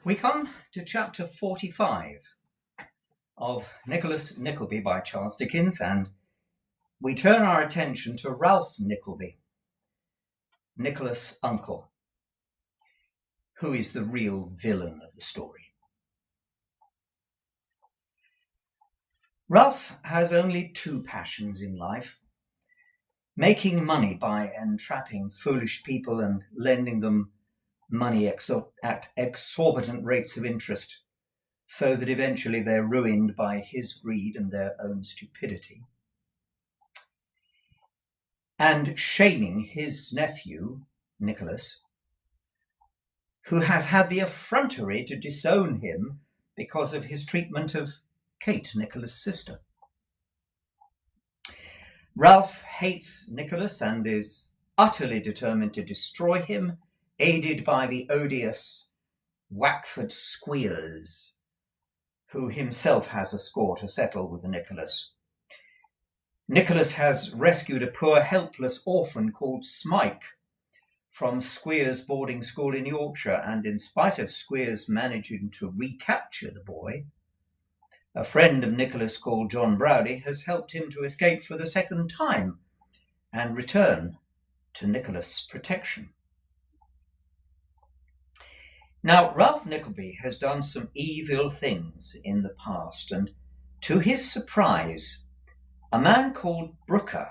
We come to chapter 45 of Nicholas Nickleby by Charles Dickens, and we turn our attention to Ralph Nickleby, Nicholas' uncle, who is the real villain of the story. Ralph has only two passions in life: making money by entrapping foolish people and lending them money at exorbitant rates of interest, so that eventually they're ruined by his greed and their own stupidity, and shaming his nephew, Nicholas, who has had the effrontery to disown him because of his treatment of Kate, Nicholas' sister. Ralph hates Nicholas and is utterly determined to destroy him, aided by the odious Wackford Squeers, who himself has a score to settle with Nicholas. Nicholas has rescued a poor helpless orphan called Smike from Squeers' boarding school in Yorkshire, and in spite of Squeers managing to recapture the boy, a friend of Nicholas called John Browdie has helped him to escape for the second time and return to Nicholas' protection. Now, Ralph Nickleby has done some evil things in the past, and to his surprise, a man called Brooker,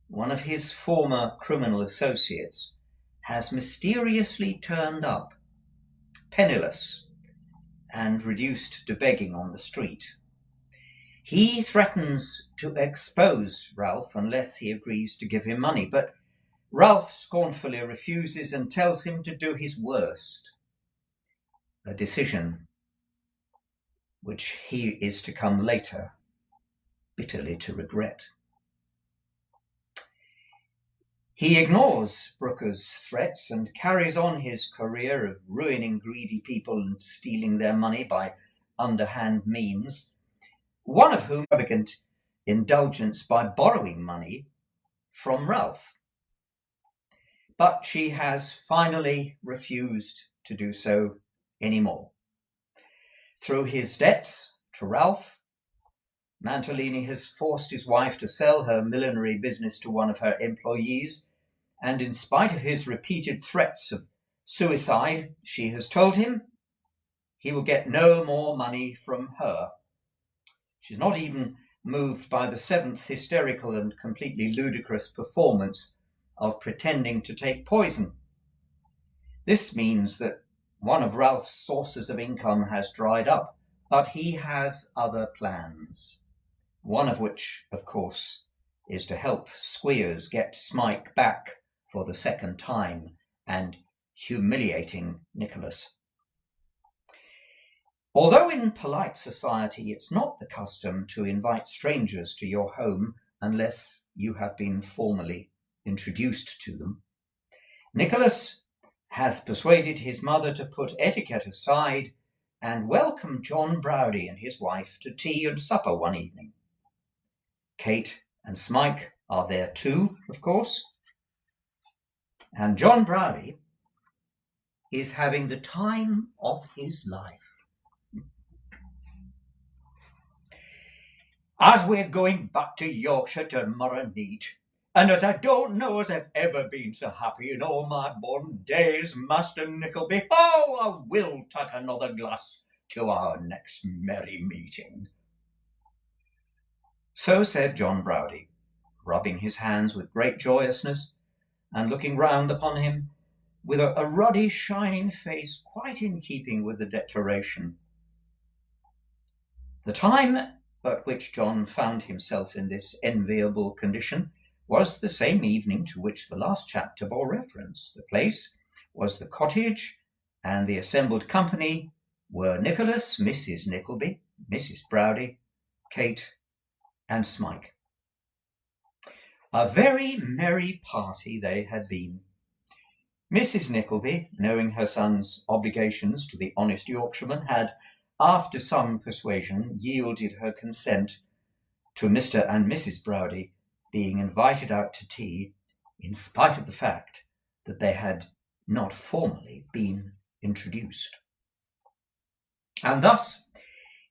one of his former criminal associates, has mysteriously turned up, penniless and reduced to begging on the street. He threatens to expose Ralph unless he agrees to give him money, but Ralph scornfully refuses and tells him to do his worst, a decision which he is to come later bitterly to regret. He ignores Brooker's threats and carries on his career of ruining greedy people and stealing their money by underhand means, one of whom extravagant indulgence by borrowing money from Ralph. But she has finally refused to do so anymore. Through his debts to Ralph, Mantalini has forced his wife to sell her millinery business to one of her employees, and in spite of his repeated threats of suicide, she has told him he will get no more money from her. She's not even moved by the seventh hysterical and completely ludicrous performance of pretending to take poison. This means that one of Ralph's sources of income has dried up, but he has other plans, one of which, of course, is to help Squeers get Smike back for the second time and humiliating Nicholas. Although in polite society it's not the custom to invite strangers to your home unless you have been formally introduced to them, Nicholas has persuaded his mother to put etiquette aside and welcome John Browdie and his wife to tea and supper one evening. Kate and Smike are there too, of course, and John Browdie is having the time of his life. As we're going back to Yorkshire tomorrow night, and as I don't know as I've ever been so happy in all my born days, Master Nickleby, I will take another glass to our next merry meeting. So said John Browdie, rubbing his hands with great joyousness and looking round upon him with a ruddy, shining face quite in keeping with the declaration. The time at which John found himself in this enviable condition was the same evening to which the last chapter bore reference. The place was the cottage, and the assembled company were Nicholas, Mrs. Nickleby, Mrs. Browdie, Kate, and Smike. A very merry party they had been. Mrs. Nickleby, knowing her son's obligations to the honest Yorkshireman, had, after some persuasion, yielded her consent to Mr. and Mrs. Browdie being invited out to tea, in spite of the fact that they had not formally been introduced. And thus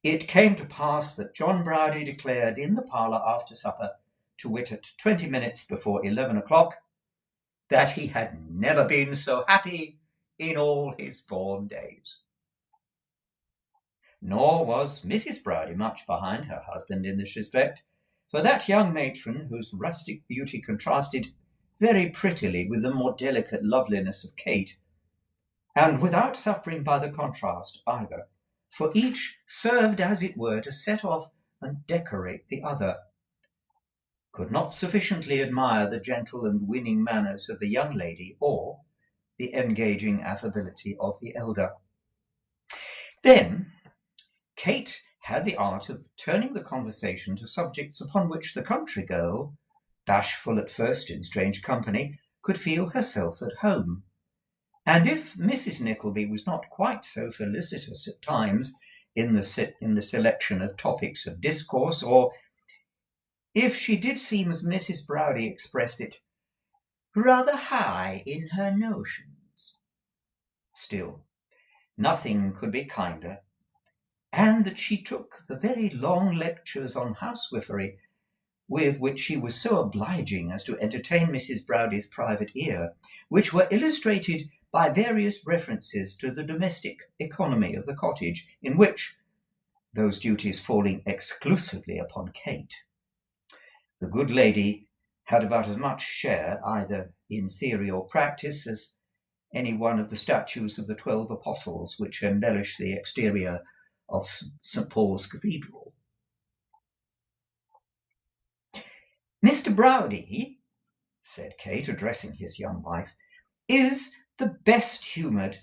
it came to pass that John Browdie declared in the parlour after supper, to wit at 20 minutes before 11 o'clock, that he had never been so happy in all his born days. Nor was Mrs. Browdie much behind her husband in this respect, for that young matron, whose rustic beauty contrasted very prettily with the more delicate loveliness of Kate, and without suffering by the contrast either, for each served as it were to set off and decorate the other, could not sufficiently admire the gentle and winning manners of the young lady or the engaging affability of the elder. Then Kate had the art of turning the conversation to subjects upon which the country girl, bashful at first in strange company, could feel herself at home. And if Mrs. Nickleby was not quite so felicitous at times in the selection of topics of discourse, or if she did seem, as Mrs. Browdie expressed it, rather high in her notions, still nothing could be kinder, and that she took the very long lectures on housewifery with which she was so obliging as to entertain Mrs. Browdie's private ear, which were illustrated by various references to the domestic economy of the cottage, in which, those duties falling exclusively upon Kate, the good lady had about as much share, either in theory or practice, as any one of the statues of the 12 apostles which embellish the exterior of St. Paul's Cathedral. "Mr. Browdie," said Kate, addressing his young wife, "is the best-humoured,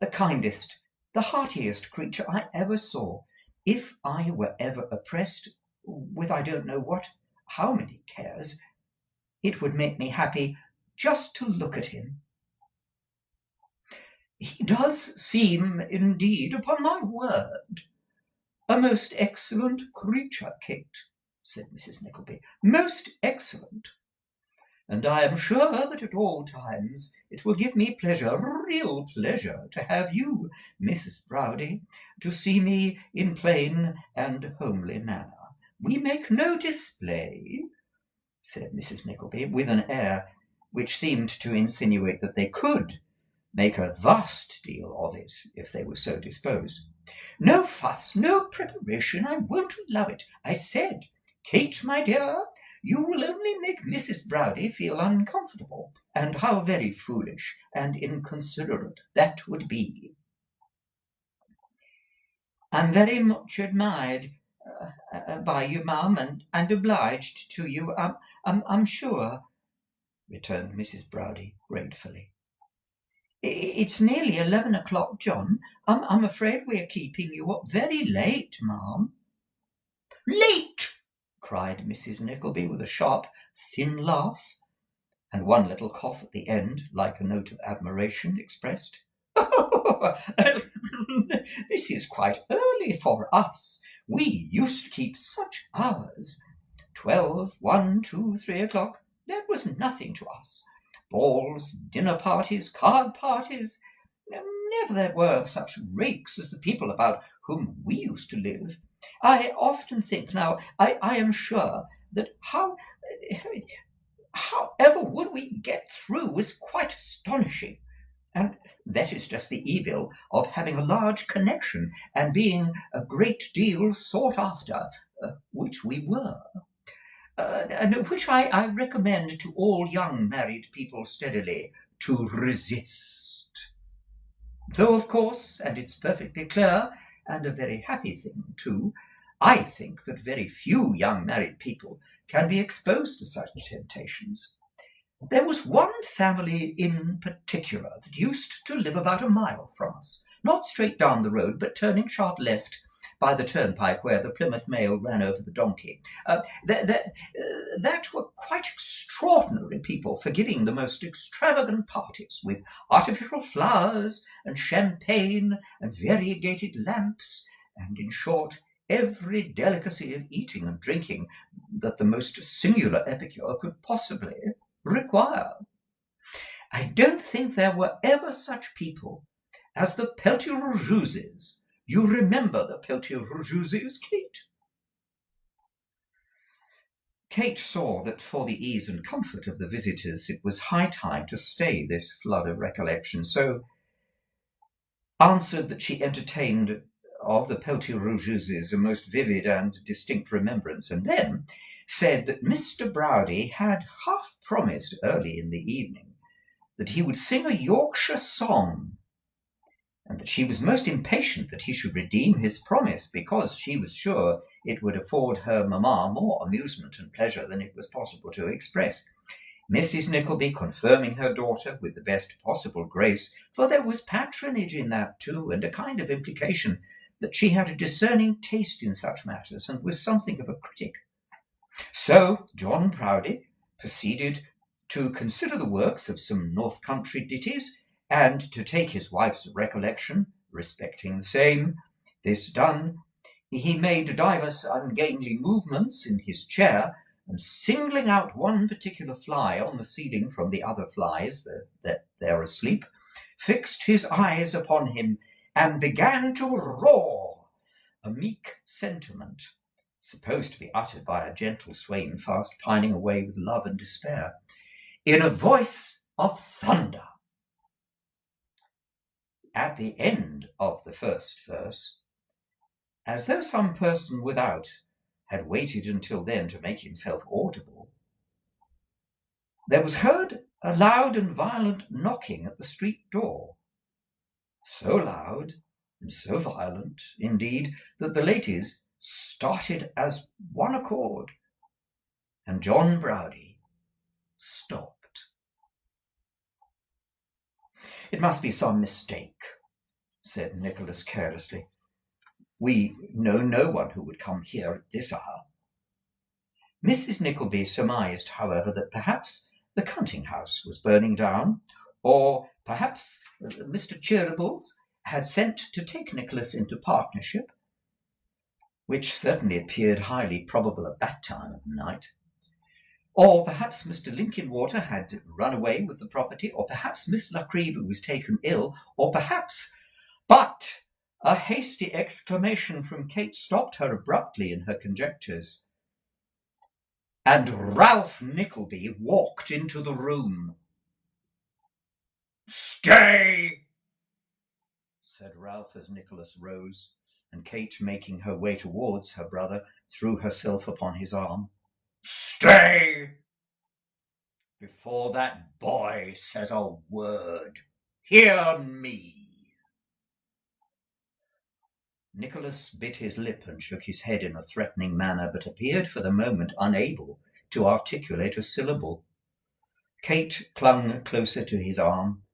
the kindest, the heartiest creature I ever saw. If I were ever oppressed with I don't know how many cares, it would make me happy just to look at him." "He does seem, indeed, upon my word, a most excellent creature, Kate," said Mrs. Nickleby, "most excellent. And I am sure that at all times it will give me pleasure, real pleasure, to have you, Mrs. Browdie, to see me in plain and homely manner. We make no display," said Mrs. Nickleby, with an air which seemed to insinuate that they could make a vast deal of it if they were so disposed. "No fuss, no preparation. I won't allow it. I said, Kate, my dear, you will only make Mrs. Browdie feel uncomfortable, and how very foolish and inconsiderate that would be." "I'm very much admired by you, ma'am, and obliged to you, I'm sure," returned Mrs. Browdie gratefully. "It's nearly 11 o'clock, John. I'm afraid we're keeping you up very late, ma'am." "Late!" cried Mrs. Nickleby, with a sharp, thin laugh, and one little cough at the end, like a note of admiration expressed. "This is quite early for us. We used to keep such hours. 12, 1, 2, 3 o'clock, that was nothing to us. Balls, dinner parties, card parties. Never there were such rakes as the people about whom we used to live. I often think now, I am sure, that however would we get through is quite astonishing. And that is just the evil of having a large connection and being a great deal sought after, which we were. And which I recommend to all young married people steadily to resist. Though, of course, and it's perfectly clear, and a very happy thing too, I think that very few young married people can be exposed to such temptations. There was one family in particular that used to live about a mile from us, not straight down the road, but turning sharp left by the turnpike where the Plymouth mail ran over the donkey. That were quite extraordinary people for giving the most extravagant parties, with artificial flowers and champagne and variegated lamps, and, in short, every delicacy of eating and drinking that the most singular epicure could possibly require. I don't think there were ever such people as the Peltier-Rouges, You remember the Peltier-Rougeuses, Kate? Kate saw that for the ease and comfort of the visitors it was high time to stay this flood of recollection, so answered that she entertained of the Peltier-Rougeuses a most vivid and distinct remembrance, and then said that Mr. Browdie had half promised early in the evening that he would sing a Yorkshire song, and that she was most impatient that he should redeem his promise, because she was sure it would afford her mamma more amusement and pleasure than it was possible to express. Mrs. Nickleby confirming her daughter with the best possible grace, for there was patronage in that too, and a kind of implication that she had a discerning taste in such matters, and was something of a critic. So John Browdie proceeded to consider the works of some north country ditties, and to take his wife's recollection respecting the same. This done, he made divers ungainly movements in his chair, and singling out one particular fly on the ceiling from the other flies that there asleep, fixed his eyes upon him, and began to roar a meek sentiment, supposed to be uttered by a gentle swain fast pining away with love and despair, in a voice of thunder. At the end of the first verse, as though some person without had waited until then to make himself audible, there was heard a loud and violent knocking at the street door, so loud and so violent, indeed, that the ladies started as one accord, and John Browdie stopped. It must be some mistake, said Nicholas carelessly. We know no one who would come here at this hour. Mrs. Nickleby surmised, however, that perhaps the counting-house was burning down, or perhaps Mr. Cheerables had sent to take Nicholas into partnership, which certainly appeared highly probable at that time of the night. Or perhaps Mr. Linkinwater had run away with the property, or perhaps Miss La Creevy was taken ill, or perhaps— But a hasty exclamation from Kate stopped her abruptly in her conjectures, and Ralph Nickleby walked into the room. "Stay!" said Ralph as Nicholas rose, and Kate, making her way towards her brother, threw herself upon his arm. "Stay! Before that boy says a word. Hear me." Nicholas bit his lip and shook his head in a threatening manner, but appeared for the moment unable to articulate a syllable. Kate clung closer to his arm.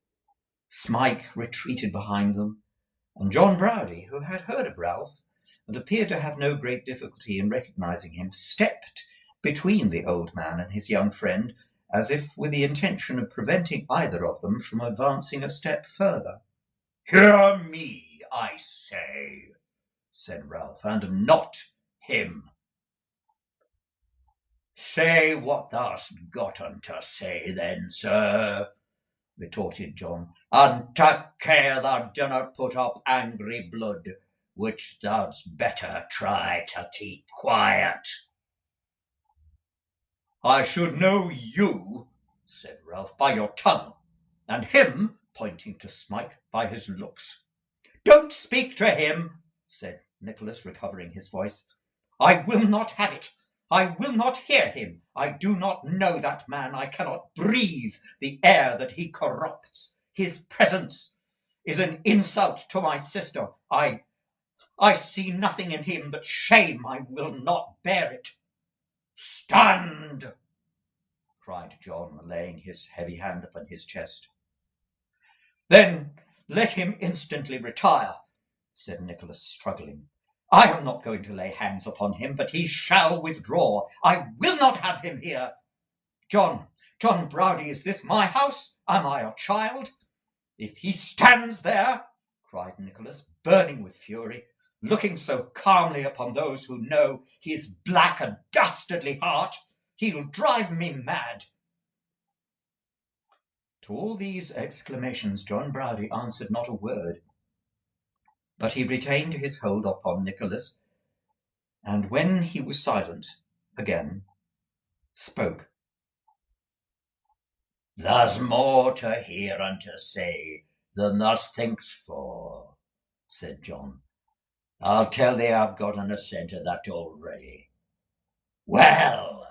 Smike retreated behind them, and John Browdie, who had heard of Ralph, and appeared to have no great difficulty in recognizing him, stepped between the old man and his young friend, as if with the intention of preventing either of them from advancing a step further. "Hear me, I say," said Ralph, "and not him." "Say what thou'st gotten to say, then, sir," retorted John, "and take care thou dunnot put up angry blood, which thou'dst better try to keep quiet." "I should know you," said Ralph, "by your tongue, and him," pointing to Smike, "by his looks." "Don't speak to him," said Nicholas, recovering his voice. "I will not have it. I will not hear him. I do not know that man. I cannot breathe the air that he corrupts. His presence is an insult to my sister. I see nothing in him but shame. I will not bear it." "Stand!" cried John, laying his heavy hand upon his chest. "Then let him instantly retire," said Nicholas, struggling. "I am not going to lay hands upon him, but he shall withdraw. I will not have him here. John Browdie, is this my house? Am I a child? If he stands there," cried Nicholas, burning with fury, "looking so calmly upon those who know his black and dastardly heart, he'll drive me mad." To all these exclamations John Browdie answered not a word. But he retained his hold upon Nicholas, and when he was silent again, spoke. "There's more to hear and to say than there's thinks for," said John. "I'll tell thee I've got an assent of that already. Well,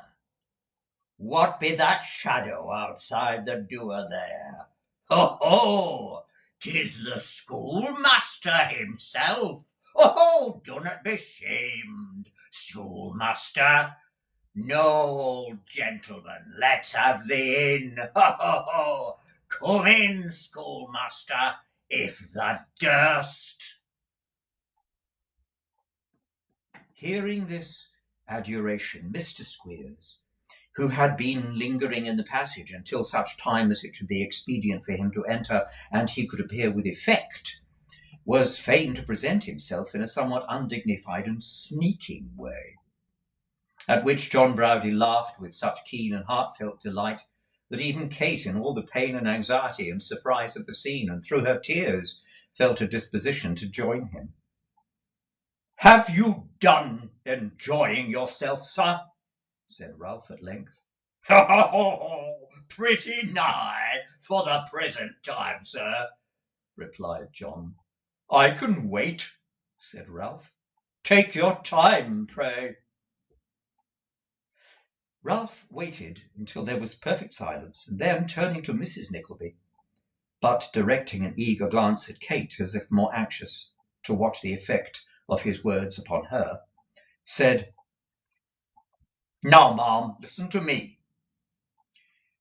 what be that shadow outside the door there? Ho, ho! 'Tis the schoolmaster himself. Oh, dunnot be shamed, schoolmaster. No, old gentleman, let's have thee in. Ho, ho, ho! Come in, schoolmaster, if thou durst." Hearing this adjuration, Mr. Squeers, who had been lingering in the passage until such time as it should be expedient for him to enter and he could appear with effect, was fain to present himself in a somewhat undignified and sneaking way. At which John Browdie laughed with such keen and heartfelt delight that even Kate, in all the pain and anxiety and surprise of the scene, and through her tears, felt a disposition to join him. "Have you done enjoying yourself, sir?" said Ralph at length. "Oh, pretty nigh for the present time, sir," replied John. "I can wait," said Ralph. "Take your time, pray." Ralph waited until there was perfect silence, and then, turning to Mrs. Nickleby, but directing an eager glance at Kate, as if more anxious to watch the effect of his words upon her, said, "Now, ma'am, listen to me.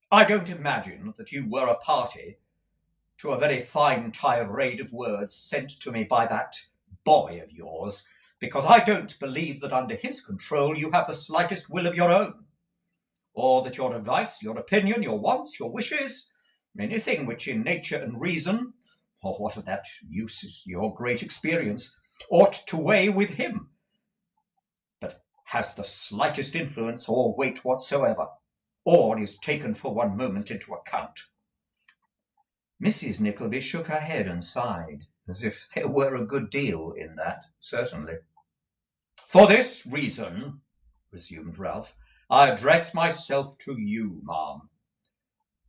I don't imagine that you were a party to a very fine tirade of words sent to me by that boy of yours, because I don't believe that under his control you have the slightest will of your own, or that your advice, your opinion, your wants, your wishes, anything which in nature and reason, or what of that use is your great experience, ought to weigh with him, but has the slightest influence or weight whatsoever, or is taken for one moment into account." Mrs. Nickleby shook her head and sighed, as if there were a good deal in that, certainly. "For this reason," resumed Ralph, "I address myself to you, ma'am.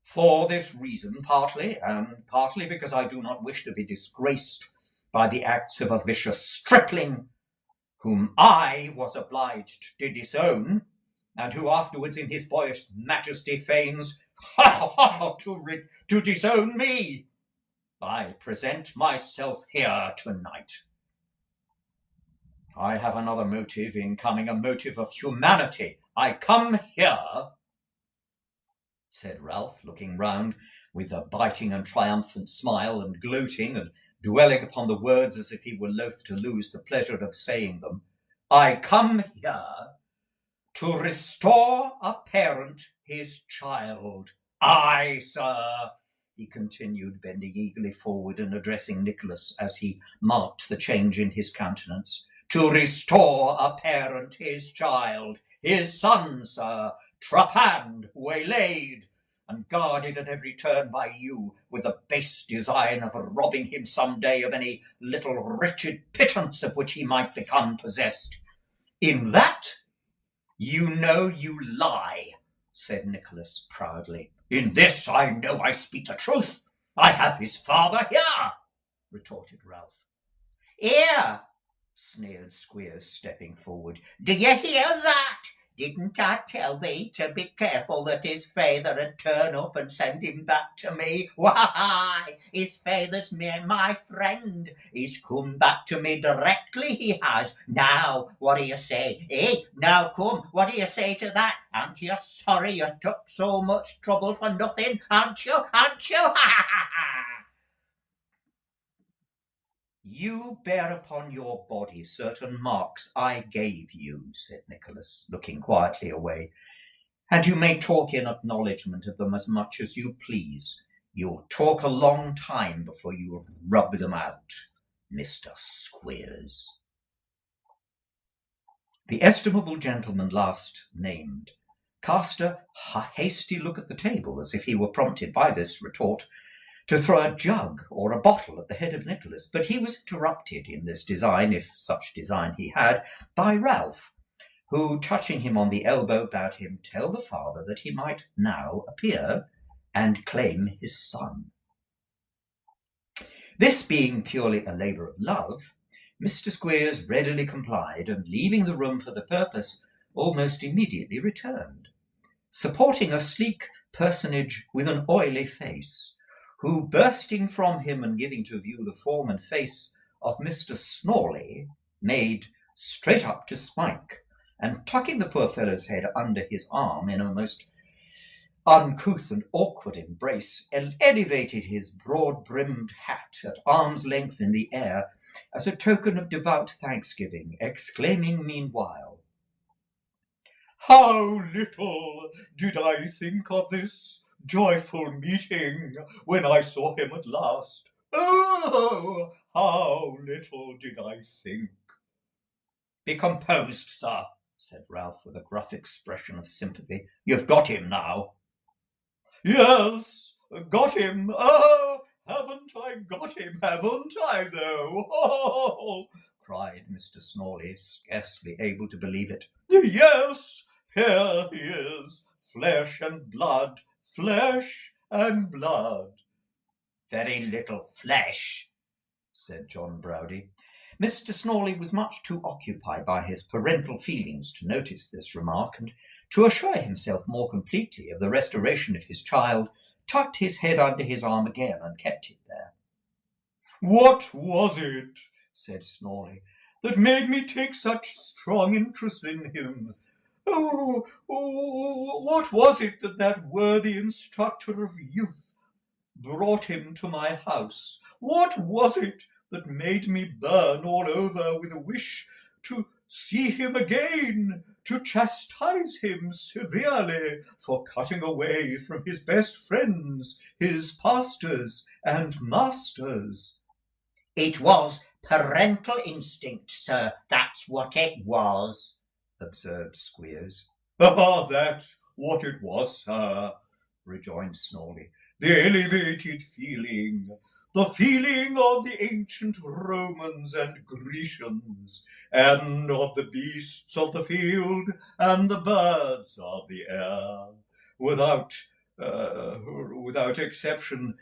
For this reason, partly, and partly because I do not wish to be disgraced by the acts of a vicious stripling, whom I was obliged to disown, and who afterwards in his boyish majesty feigns to disown me, I present myself here tonight. I have another motive in coming, a motive of humanity. I come here," said Ralph, looking round with a biting and triumphant smile, and gloating and dwelling upon the words as if he were loath to lose the pleasure of saying them, "I come here to restore a parent his child. Aye, sir," he continued, bending eagerly forward and addressing Nicholas as he marked the change in his countenance, "to restore a parent his child, his son, sir, trapanned, waylaid, and guarded at every turn by you, with the base design of robbing him some day of any little wretched pittance of which he might become possessed. In that you know you lie," said Nicholas proudly. "In this I know I speak the truth. I have his father here," retorted Ralph. "Here," sneered Squeers, stepping forward. "Do you hear that? Didn't I tell thee to be careful that his feyther 'ud turn up and send him back to me? Why, his feyther's my friend. He's come back to me directly, he has. Now, what do you say? Now come, what do you say to that? Aren't you sorry you took so much trouble for nothing? Aren't you? Aren't you? Ha, ha, ha, ha!" "You bear upon your body certain marks I gave you," said Nicholas, looking quietly away, "and you may talk in acknowledgment of them as much as you please. You'll talk a long time before you rub them out, Mr. Squeers." The estimable gentleman last named cast a hasty look at the table, as if he were prompted by this retort to throw a jug or a bottle at the head of Nicholas, but he was interrupted in this design, if such design he had, by Ralph, who, touching him on the elbow, bade him tell the father that he might now appear and claim his son. This being purely a labour of love, Mr. Squeers readily complied, and leaving the room for the purpose, almost immediately returned, supporting a sleek personage with an oily face, who, bursting from him and giving to view the form and face of Mr. Snawley, made straight up to Smike, and tucking the poor fellow's head under his arm in a most uncouth and awkward embrace, elevated his broad-brimmed hat at arm's length in the air as a token of devout thanksgiving, exclaiming meanwhile, "How little did I think of this joyful meeting when I saw him at last! Oh, how little did I think!" "Be composed, sir," said Ralph, with a gruff expression of sympathy. "You've got him now." "Yes, got him. Oh, haven't I got him, haven't I, though? Oh!" cried Mr. Snawley, scarcely able to believe it. "Yes, here he is, flesh and blood, flesh and blood." "Very little flesh," said John Browdie. Mr. Snawley was much too occupied by his parental feelings to notice this remark, and to assure himself more completely of the restoration of his child, tucked his head under his arm again and kept it there. "What was it," said Snawley, "that made me take such strong interest in him? What was it that worthy instructor of youth brought him to my house? What was it that made me burn all over with a wish to see him again, to chastise him severely for cutting away from his best friends, his pastors and masters?" "It was parental instinct, sir, that's what it was," observed Squeers. "Ah, that's what it was, sir," rejoined Snawley. "The elevated feeling, the feeling of the ancient Romans and Grecians, and of the beasts of the field and the birds of the air, without exception,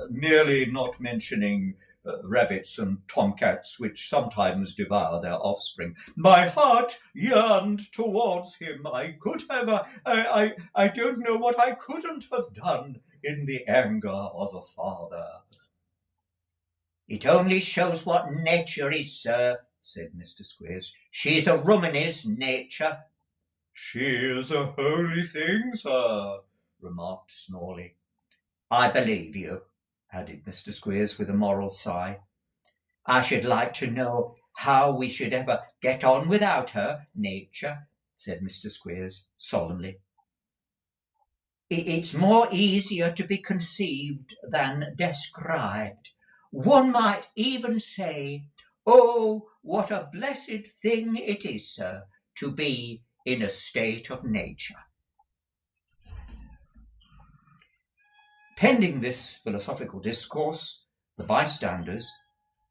merely not mentioning rabbits and tomcats, which sometimes devour their offspring. My heart yearned towards him. I don't know what I couldn't have done in the anger of a father." "It only shows what nature is, sir," said Mr. Squeers. "She's a Ruminy's nature." "She is a holy thing, sir," remarked Snawley. "I believe you," added Mr. Squeers, with a moral sigh. "I should like to know how we should ever get on without her nature," said Mr. Squeers, solemnly. "It's more easier to be conceived than described. One might even say, oh, what a blessed thing it is, sir, to be in a state of nature." Pending this philosophical discourse, the bystanders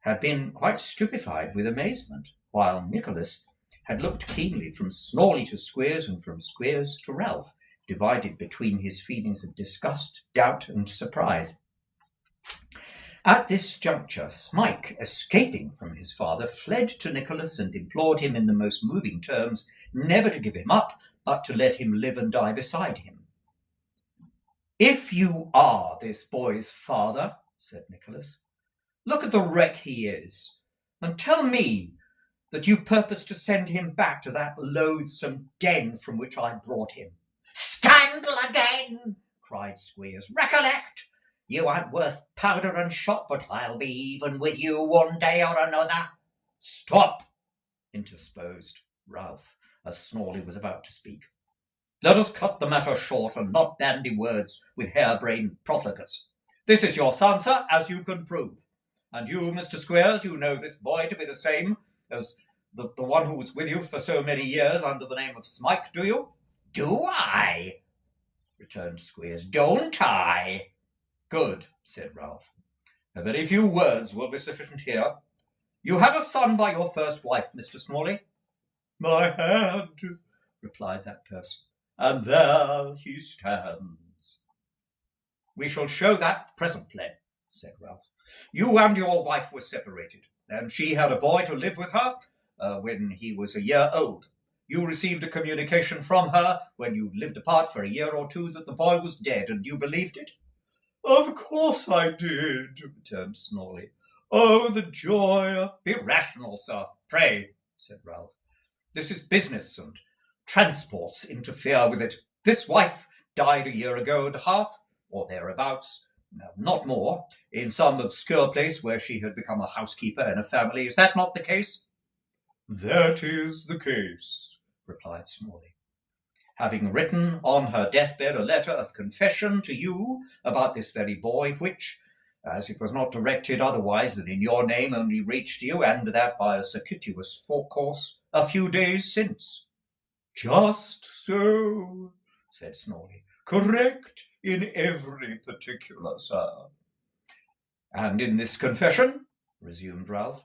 had been quite stupefied with amazement, while Nicholas had looked keenly from Snawley to Squeers and from Squeers to Ralph, divided between his feelings of disgust, doubt, and surprise. At this juncture, Smike, escaping from his father, fled to Nicholas and implored him in the most moving terms never to give him up, but to let him live and die beside him. "If you are this boy's father," said Nicholas, "look at the wreck he is, and tell me that you purpose to send him back to that loathsome den from which I brought him." "Scandal again!" cried Squeers. "Recollect, you aren't worth powder and shot, but I'll be even with you one day or another." "Stop!" interposed Ralph, as Snawley was about to speak. "Let us cut the matter short, and not bandy words with harebrained profligates. This is your son, sir, as you can prove. And you, Mr. Squeers, you know this boy to be the same as the one who was with you for so many years under the name of Smike, do you?" "Do I?" returned Squeers. "Don't I?" Good, said Ralph. A very few words will be sufficient here. You had a son by your first wife, Mr. Smalley? I had, replied that person, and there he stands. We shall show that presently, said Ralph. You and your wife were separated, and she had a boy to live with her when he was a year old. You received a communication from her when you lived apart for a year or two that the boy was dead, and you believed it? Of course I did, returned Snawley. Oh, the joy! Be rational, sir, pray, said Ralph. This is business, and transports interfere with it. This wife died a year ago and a half, or thereabouts, not more, in some obscure place where she had become a housekeeper in a family. Is that not the case? That is the case, replied Snawley. Having written on her deathbed a letter of confession to you about this very boy, which, as it was not directed otherwise than in your name, only reached you, and that by a circuitous course, a few days since. Just so, said Snawley. Correct in every particular, sir. And in this confession, resumed Ralph,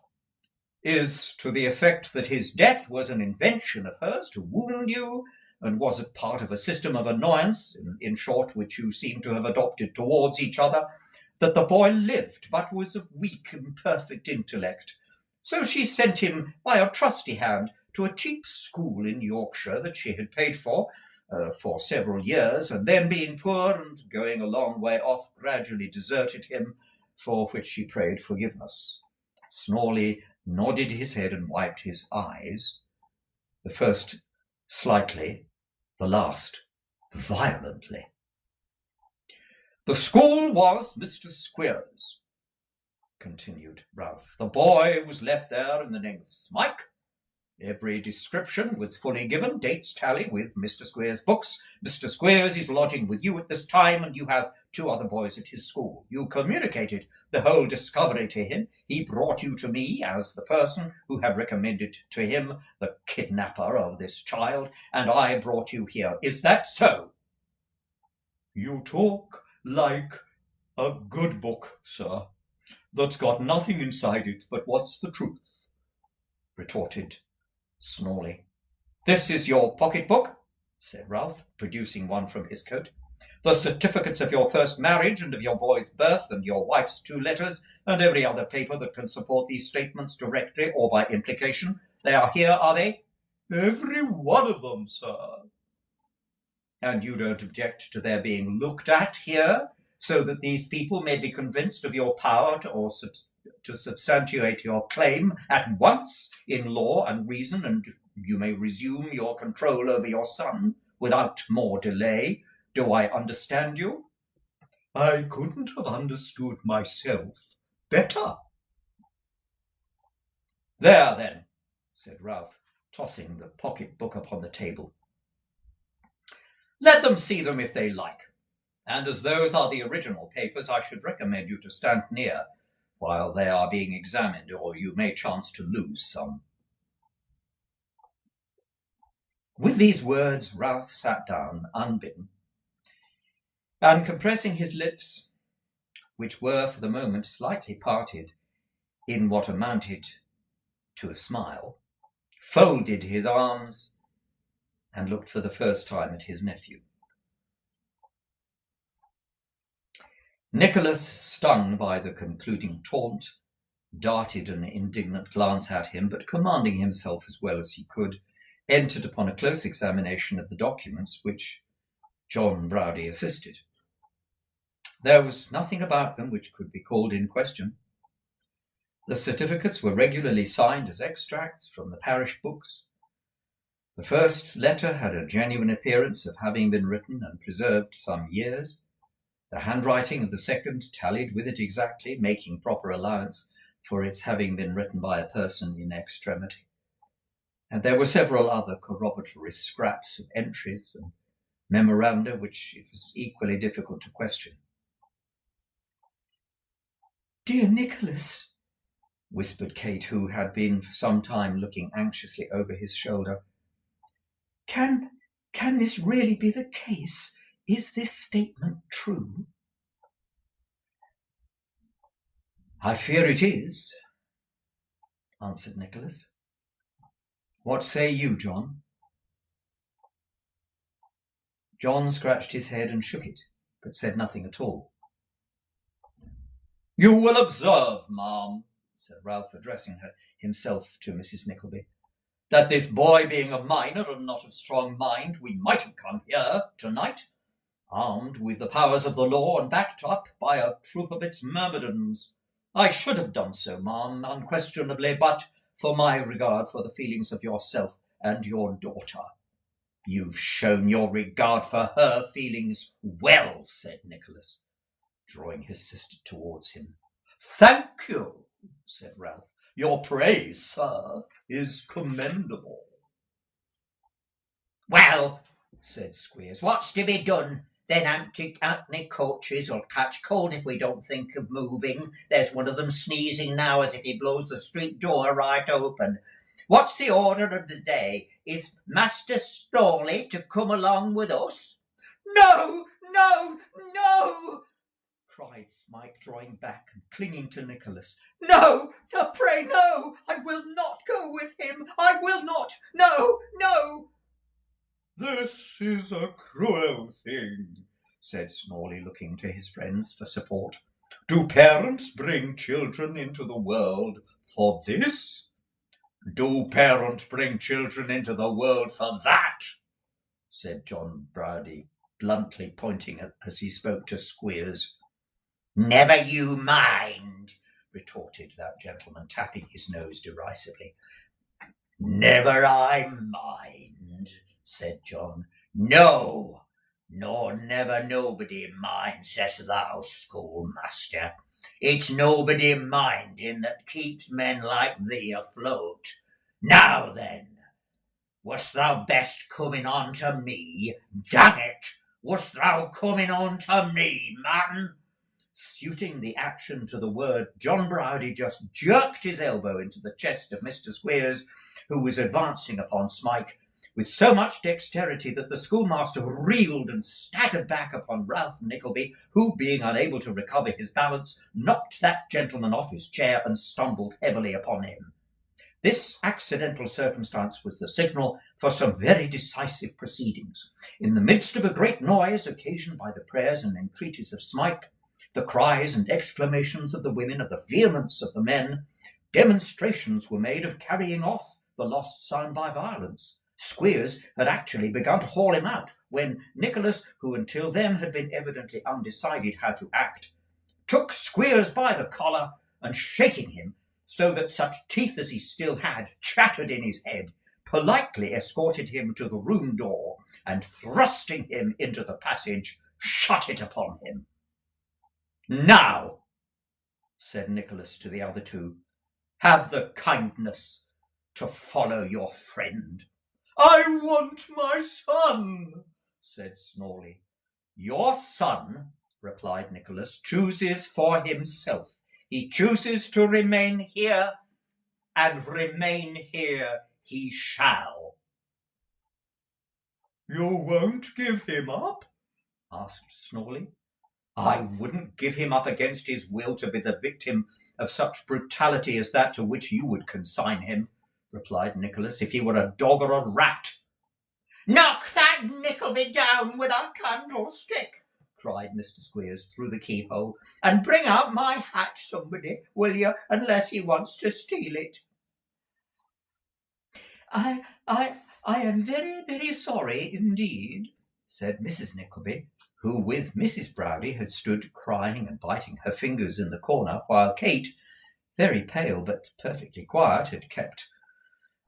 is to the effect that his death was an invention of hers to wound you, and was a part of a system of annoyance, in short, which you seem to have adopted towards each other, that the boy lived, but was of weak, imperfect intellect. So she sent him by a trusty hand to a cheap school in Yorkshire that she had paid for several years, and then, being poor and going a long way off, gradually deserted him, for which she prayed forgiveness. Snawley nodded his head and wiped his eyes, the first slightly, the last violently. The school was Mr. Squeers, continued Ralph. The boy was left there in the name of Smike. Every description was fully given, dates tally with Mr. Squeers' books. Mr. Squeers is lodging with you at this time, and you have 2 other boys at his school. You communicated the whole discovery to him. He brought you to me as the person who had recommended to him the kidnapper of this child, and I brought you here. Is that so? You talk like a good book, sir, that's got nothing inside it but what's the truth, retorted Snawley. This is your pocket-book, said Ralph, producing one from his coat. The certificates of your first marriage and of your boy's birth and your wife's 2 letters and every other paper that can support these statements directly or by implication. They are here, are they? Every one of them, sir. And you don't object to their being looked at here, so that these people may be convinced of your power to substantiate your claim at once in law and reason, and you may resume your control over your son without more delay. Do I understand you? I couldn't have understood myself better. There, then, said Ralph, tossing the pocket-book upon the table. Let them see them if they like, and as those are the original papers, I should recommend you to stand near while they are being examined, or you may chance to lose some. With these words, Ralph sat down unbidden, and compressing his lips, which were for the moment slightly parted in what amounted to a smile, folded his arms and looked for the first time at his nephew. Nicholas, stung by the concluding taunt, darted an indignant glance at him, but commanding himself as well as he could, entered upon a close examination of the documents which John Browdie assisted. There was nothing about them which could be called in question. The certificates were regularly signed as extracts from the parish books. The first letter had a genuine appearance of having been written and preserved some years. The handwriting of the second tallied with it exactly, making proper allowance for its having been written by a person in extremity. And there were several other corroboratory scraps of entries and memoranda which it was equally difficult to question. Dear Nicholas, whispered Kate, who had been for some time looking anxiously over his shoulder, can this really be the case? Is this statement true? I fear it is, answered Nicholas. What say you, John? John scratched his head and shook it, but said nothing at all. You will observe, ma'am, said Ralph, addressing himself to Mrs. Nickleby, that this boy being a minor and not of strong mind, we might have come here to-night, armed with the powers of the law and backed up by a troop of its myrmidons. I should have done so, ma'am, unquestionably, but for my regard for the feelings of yourself and your daughter. You've shown your regard for her feelings well, said Nicholas, drawing his sister towards him. Thank you, said Ralph. Your praise, sir, is commendable. Well, said Squeers, what's to be done? Them hackney coaches will catch cold if we don't think of moving. There's one of them sneezing now as if he blows the street door right open. What's the order of the day? Is Master Snawley to come along with us? No, no, no, cried Smike, drawing back and clinging to Nicholas. No, no, pray no, I will not go with him. I will not. No, no. This is a cruel thing, said Snawley, looking to his friends for support. Do parents bring children into the world for this? Do parents bring children into the world for that? Said John Browdie, bluntly pointing as he spoke to Squeers. Never you mind, retorted that gentleman, tapping his nose derisively. Never I mind, said John. No, nor never nobody mind, says thou, schoolmaster. It's nobody minding that keeps men like thee afloat. Now then, wast thou best coming on to me? Dang it, wast thou coming on to me, man? Suiting the action to the word, John Browdie just jerked his elbow into the chest of Mr. Squeers, who was advancing upon Smike, with so much dexterity that the schoolmaster reeled and staggered back upon Ralph Nickleby, who, being unable to recover his balance, knocked that gentleman off his chair and stumbled heavily upon him. This accidental circumstance was the signal for some very decisive proceedings. In the midst of a great noise occasioned by the prayers and entreaties of Smike, the cries and exclamations of the women, of the vehemence of the men, demonstrations were made of carrying off the lost son by violence. Squeers had actually begun to haul him out, when Nicholas, who until then had been evidently undecided how to act, took Squeers by the collar, and shaking him, so that such teeth as he still had chattered in his head, politely escorted him to the room door, and thrusting him into the passage, shut it upon him. Now, said Nicholas to the other two, have the kindness to follow your friend. I want my son, said Snawley. Your son, replied Nicholas, chooses for himself. He chooses to remain here, and remain here he shall. You won't give him up? asked Snawley. I wouldn't give him up against his will to be the victim of such brutality as that to which you would consign him, replied Nicholas, if he were a dog or a rat. Knock that Nickleby down with a candlestick, cried Mr. Squeers through the keyhole, and bring out my hat, somebody, will you, unless he wants to steal it. I am very, very sorry indeed, said Mrs. Nickleby, who with Mrs. Browdie had stood crying and biting her fingers in the corner, while Kate, very pale but perfectly quiet, had kept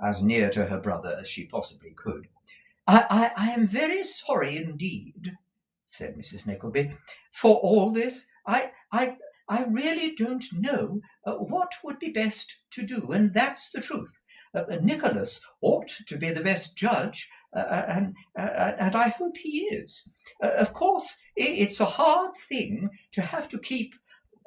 as near to her brother as she possibly could. I am very sorry indeed, said Mrs. Nickleby, for all this. I really don't know what would be best to do, and that's the truth. Nicholas ought to be the best judge, and I hope he is. Of course, it's a hard thing to have to keep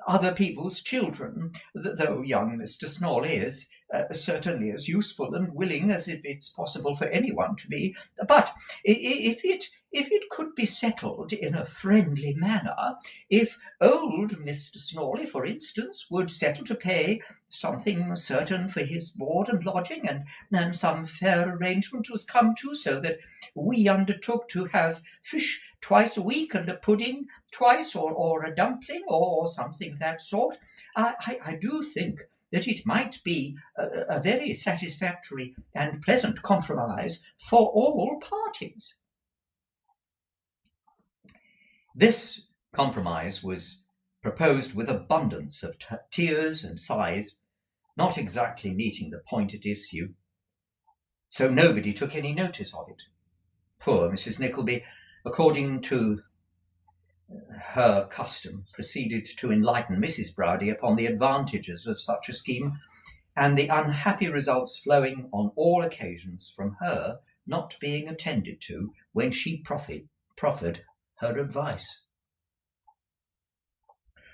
other people's children, though young Mr. Snawley is certainly as useful and willing as if it's possible for anyone to be. But if if it could be settled in a friendly manner, if old Mr. Snawley, for instance, would settle to pay something certain for his board and lodging, and some fair arrangement was come to, so that we undertook to have fish twice a week and a pudding twice, or a dumpling, or something of that sort, I do think that it might be a very satisfactory and pleasant compromise for all parties. This compromise was proposed with abundance of tears and sighs, not exactly meeting the point at issue, so nobody took any notice of it. Poor Mrs. Nickleby, according to her custom, proceeded to enlighten Mrs. Browdie upon the advantages of such a scheme, and the unhappy results flowing on all occasions from her not being attended to when she proffered her advice.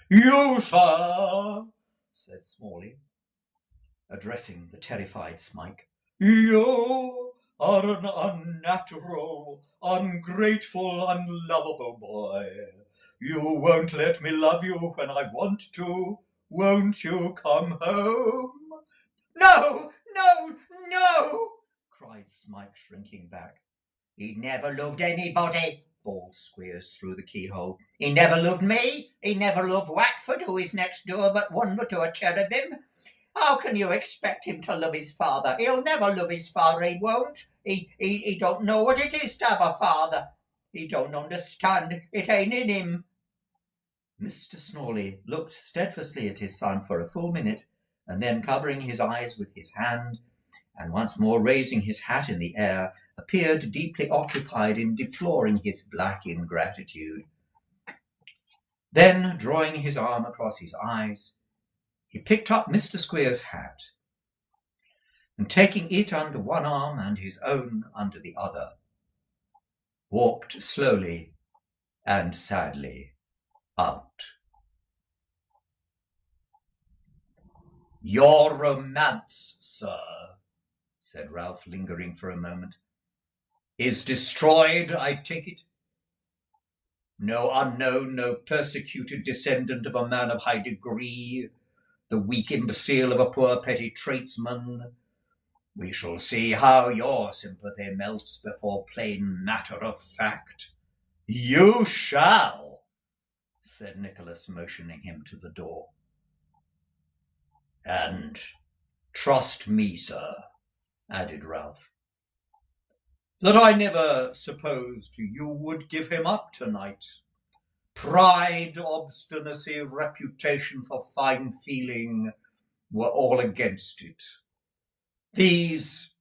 "You, sir," said Smalley, addressing the terrified Smike, "you are an unnatural, ungrateful, unlovable boy. You won't let me love you when I want to. Won't you come home?" "No, no, no!" cried Smike, shrinking back. "He never loved anybody," bawled Squeers through the keyhole. "He never loved me. He never loved Wackford, who is next door but one to a cherubim. How can you expect him to love his father? He'll never love his father, he won't. He don't know what it is to have a father. He don't understand. It ain't in him." Mr. Snawley looked steadfastly at his son for a full minute, and then, covering his eyes with his hand, and once more raising his hat in the air, appeared deeply occupied in deploring his black ingratitude. Then, drawing his arm across his eyes, he picked up Mr. Squeer's hat, and taking it under one arm and his own under the other, walked slowly and sadly out. "Your romance, sir," said Ralph, lingering for a moment, "is destroyed, I take it? No unknown, no persecuted descendant of a man of high degree, the weak imbecile of a poor petty tradesman. We shall see how your sympathy melts before plain matter of fact." "You shall," said Nicholas, motioning him to the door. "And trust me, sir," added Ralph, "that I never supposed you would give him up tonight. Pride, obstinacy, reputation for fine feeling were all against it. These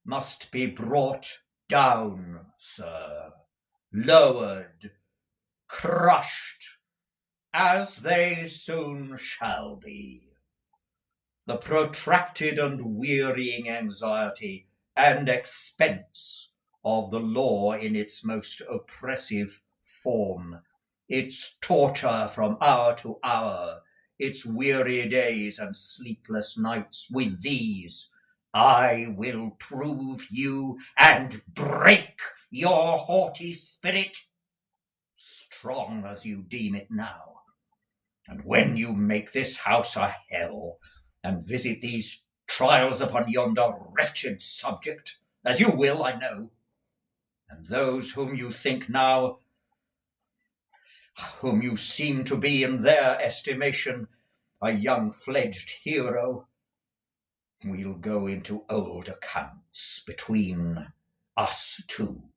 must be brought down, sir, lowered, crushed, as they soon shall be. The protracted and wearying anxiety and expense of the law in its most oppressive form, its torture from hour to hour, its weary days and sleepless nights, with these I will prove you and break your haughty spirit, strong as you deem it now. And when you make this house a hell, and visit these trials upon yonder wretched subject, as you will, I know, and those whom you think now, whom you seem to be in their estimation a young fledged hero, we'll go into old accounts between us two,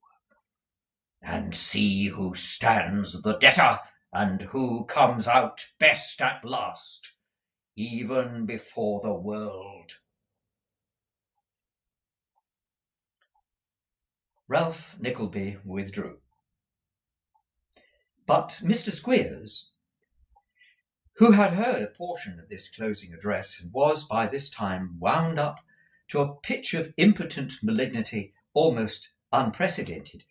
and see who stands the debtor and who comes out best at last, even before the world." Ralph Nickleby withdrew. But Mr. Squeers, who had heard a portion of this closing address, and was by this time wound up to a pitch of impotent malignity almost unprecedented,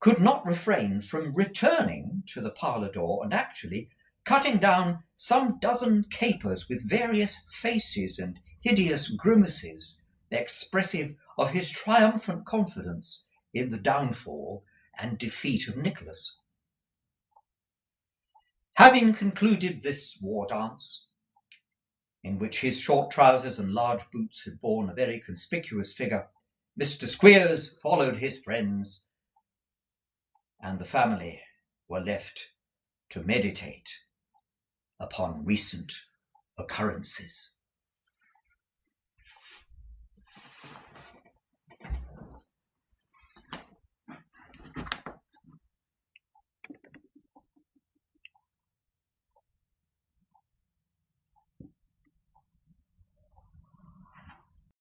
could not refrain from returning to the parlour door and actually cutting down some dozen capers with various faces and hideous grimaces, expressive of his triumphant confidence in the downfall and defeat of Nicholas. Having concluded this war dance, in which his short trousers and large boots had borne a very conspicuous figure, Mr. Squeers followed his friends, and the family were left to meditate upon recent occurrences.